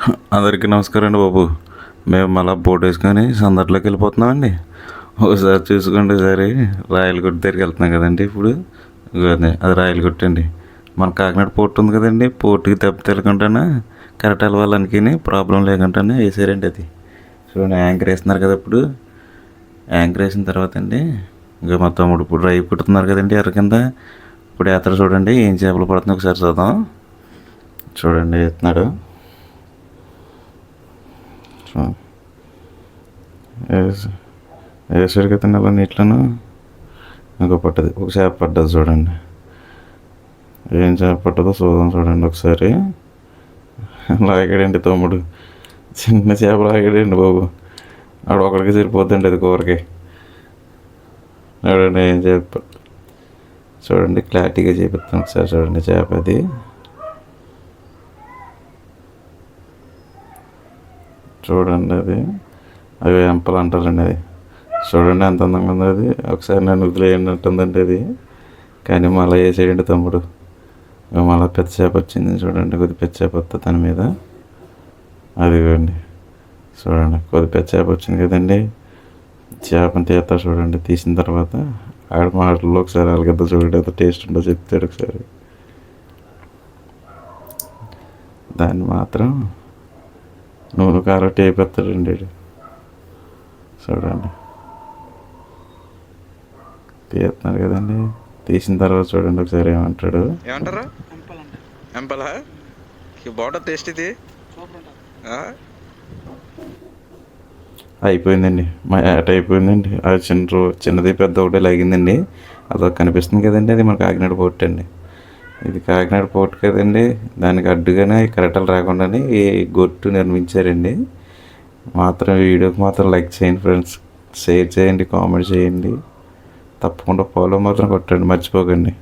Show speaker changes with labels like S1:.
S1: అందరికీ నమస్కారం అండి బాబు. మేము మళ్ళీ బోట్ వేసుకొని సందర్లోకి వెళ్ళిపోతున్నామండి. ఒకసారి చూసుకోండి, సరే రాయలగుట్ట దగ్గరికి వెళ్తున్నాం కదండి ఇప్పుడు. అది రాయలగుట్ట అండి. మన కాకినాడ పోర్ట్ ఉంది కదండి, పోర్టుకి దెబ్బ తెలియకుండానే కరెక్ట్ వెళ్ళాలనికి ప్రాబ్లం లేకుండానే వేసారండి. అది చూడండి, యాంకర్ వేస్తున్నారు కదా. ఇప్పుడు యాంకర్ వేసిన తర్వాత అండి ఇంకా మా తమ్ముడు ఇప్పుడు రైపు కుట్టుతున్నారు కదండి ఎర్ర కింద. ఇప్పుడు వేస్తారు చూడండి, ఏం చేపలు పడుతున్నాయి ఒకసారి చూద్దాం. చూడండి వేస్తున్నాడు. వేసాడు కదండి అలా నీటిలోనూ. ఇంకో పట్టది, ఒక చేప పడ్డది చూడండి. ఏం చేప పట్టదో చూద్దాం చూడండి ఒకసారి. లాగాడండి తమ్ముడు, చిన్న చేప లాగాడండి బాబు. ఆడ ఒకడికి సరిపోద్దండి అది కూరకి. చూడండి ఏం చేప, చూడండి క్లారిటీగా చేపిస్తాను ఒకసారి. చూడండి చేప అది. చూడండి అది, అవి ఎంపలు అంటారండి. అది చూడండి ఎంత అందంగా ఉంది అది. ఒకసారి నన్ను వదిలేయండి అంటుందండి అది, కానీ మళ్ళీ వేసేయండి తమ్ముడు. మళ్ళీ పెద్ద చేప వచ్చింది చూడండి, కొద్ది పెద్ద చేప వస్తుంది దాని మీద. అదిగోండి చూడండి, కొద్ది పెద్ద చేప వచ్చింది కదండి. చేపని తీస్తా చూడండి. తీసిన తర్వాత ఆడ మాటల్లో ఒకసారి అలగద్ద చూడండి, ఎంత టేస్ట్ ఉందో చెప్తాడు ఒకసారి. దాన్ని మాత్రం నూనె కారం టేపెత్తాడండి చూడండి. తీస్తున్నారు కదండి, తీసిన తర్వాత చూడండి ఒకసారి ఏమంటారు.
S2: ఎంపలా బాగుంటుంది టేస్ట్ ఇది.
S1: అయిపోయిందండి, మా ఏట అయిపోయిందండి. అది చిన్నది పెద్ద ఒకటే లాగిందండి. అదొక కనిపిస్తుంది కదండి, అది మన కాకినాడ పోర్ట్ అండి. ఇది కాకినాడ పోర్ట్ కదండి, దానికి అడ్డుగానే కరెక్టలు రాకుండానే ఈ గొట్టు నిర్మించారండి. మాత్రం వీడియోకి మాత్రం లైక్ చేయండి ఫ్రెండ్స్, షేర్ చేయండి, కామెంట్ చేయండి, తప్పకుండా ఫాలో మాత్రం కొట్టండి, మర్చిపోకండి.